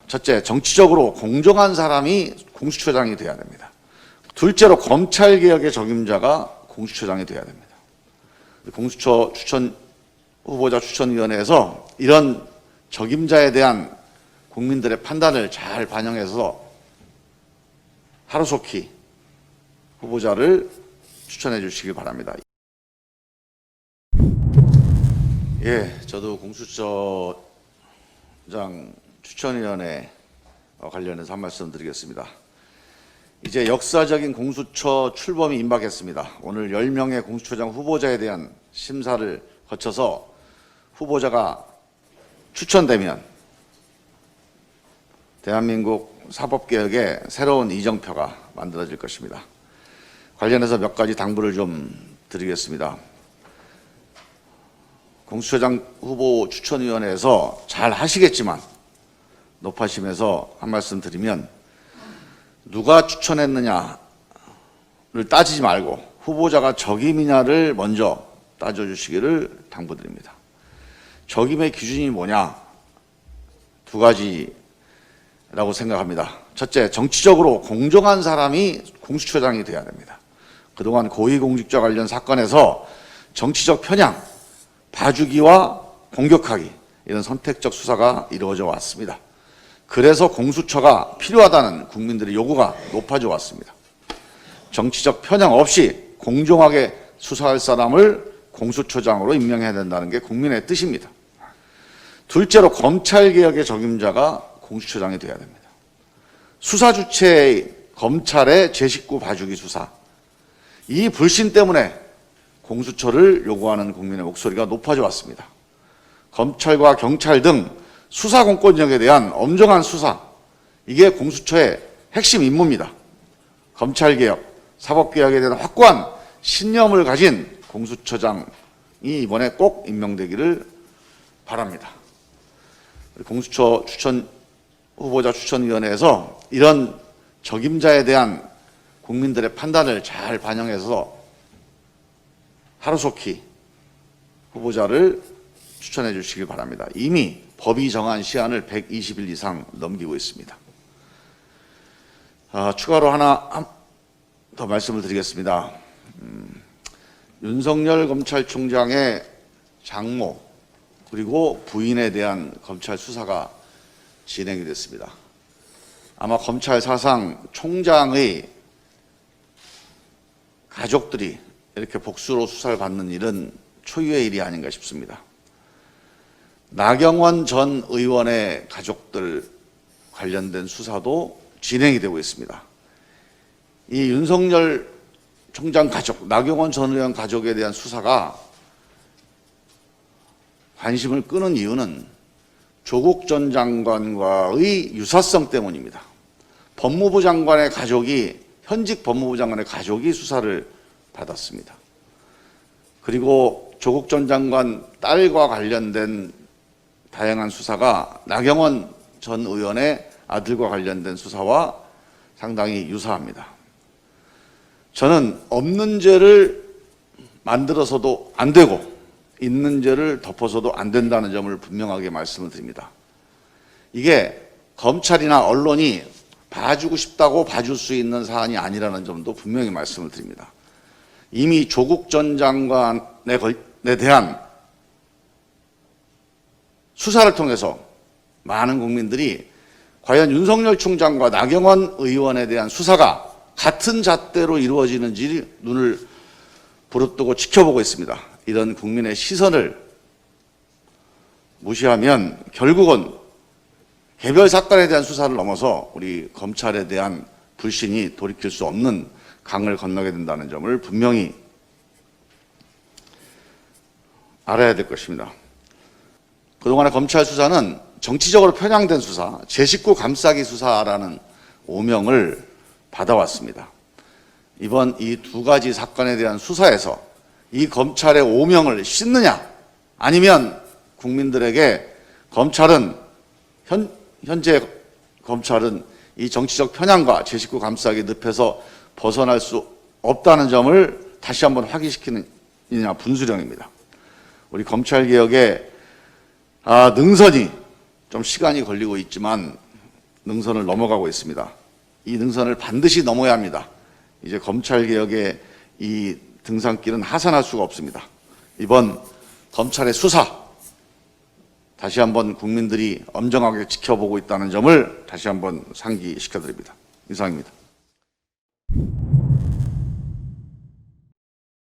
첫째, 정치적으로 공정한 사람이 공수처장이 돼야 됩니다. 둘째로 검찰개혁의 적임자가 공수처장이 돼야 됩니다. 공수처 후보자 추천위원회에서 이런 적임자에 대한 국민들의 판단을 잘 반영해서 하루속히 후보자를 추천해 주시기 바랍니다. 예, 저도 공수처장 추천위원회 관련해서 한 말씀 드리겠습니다. 이제 역사적인 공수처 출범이 임박했습니다. 오늘 10명의 공수처장 후보자에 대한 심사를 거쳐서 후보자가 추천되면 대한민국 사법개혁의 새로운 이정표가 만들어질 것입니다. 관련해서 몇 가지 당부를 좀 드리겠습니다. 공수처장 후보 추천위원회에서 잘 하시겠지만 높아심에서 한 말씀 드리면 누가 추천했느냐를 따지지 말고 후보자가 적임이냐를 먼저 따져주시기를 당부드립니다. 적임의 기준이 뭐냐? 두 가지라고 생각합니다. 첫째, 정치적으로 공정한 사람이 공수처장이 돼야 됩니다. 그동안 고위공직자 관련 사건에서 정치적 편향, 봐주기와 공격하기 이런 선택적 수사가 이루어져 왔습니다. 그래서 공수처가 필요하다는 국민들의 요구가 높아져 왔습니다. 정치적 편향 없이 공정하게 수사할 사람을 공수처장으로 임명해야 된다는 게 국민의 뜻입니다. 둘째로 검찰개혁의 적임자가 공수처장이 돼야 됩니다. 수사 주체의 검찰의 제 식구 봐주기 수사, 이 불신 때문에 공수처를 요구하는 국민의 목소리가 높아져 왔습니다. 검찰과 경찰 등 수사 공권력에 대한 엄정한 수사, 이게 공수처의 핵심 임무입니다. 검찰개혁, 사법개혁에 대한 확고한 신념을 가진 공수처장이 이번에 꼭 임명되기를 바랍니다. 공수처 후보자 추천위원회에서 이런 적임자에 대한 국민들의 판단을 잘 반영해서 하루속히 후보자를 추천해 주시기 바랍니다. 이미 법이 정한 시한을 120일 이상 넘기고 있습니다. 추가로 하나 더 말씀을 드리겠습니다. 윤석열 검찰총장의 장모 그리고 부인에 대한 검찰 수사가 진행이 됐습니다. 아마 검찰 사상 총장의 가족들이 이렇게 복수로 수사를 받는 일은 초유의 일이 아닌가 싶습니다. 나경원 전 의원의 가족들 관련된 수사도 진행이 되고 있습니다. 이 윤석열 총장 가족, 나경원 전 의원 가족에 대한 수사가 관심을 끄는 이유는 조국 전 장관과의 유사성 때문입니다. 법무부 장관의 가족이, 현직 법무부 장관의 가족이 수사를 받았습니다. 그리고 조국 전 장관 딸과 관련된 다양한 수사가 나경원 전 의원의 아들과 관련된 수사와 상당히 유사합니다. 저는 없는 죄를 만들어서도 안 되고 있는 죄를 덮어서도 안 된다는 점을 분명하게 말씀을 드립니다. 이게 검찰이나 언론이 봐주고 싶다고 봐줄 수 있는 사안이 아니라는 점도 분명히 말씀을 드립니다. 이미 조국 전 장관에 대한 수사를 통해서 많은 국민들이 과연 윤석열 총장과 나경원 의원에 대한 수사가 같은 잣대로 이루어지는지 눈을 부릅뜨고 지켜보고 있습니다. 이런 국민의 시선을 무시하면 결국은 개별 사건에 대한 수사를 넘어서 우리 검찰에 대한 불신이 돌이킬 수 없는 강을 건너게 된다는 점을 분명히 알아야 될 것입니다. 그동안의 검찰 수사는 정치적으로 편향된 수사, 제 식구 감싸기 수사라는 오명을 받아왔습니다. 이번 이 두 가지 사건에 대한 수사에서 이 검찰의 오명을 씻느냐, 아니면 국민들에게 현재 검찰은 이 정치적 편향과 제 식구 감싸기 늪에서 벗어날 수 없다는 점을 다시 한번 확인시키느냐 분수령입니다. 우리 검찰개혁에 능선이 좀 시간이 걸리고 있지만 능선을 넘어가고 있습니다. 이 능선을 반드시 넘어야 합니다. 이제 검찰개혁의 이 등산길은 하산할 수가 없습니다. 이번 검찰의 수사, 다시 한번 국민들이 엄정하게 지켜보고 있다는 점을 다시 한번 상기시켜드립니다. 이상입니다.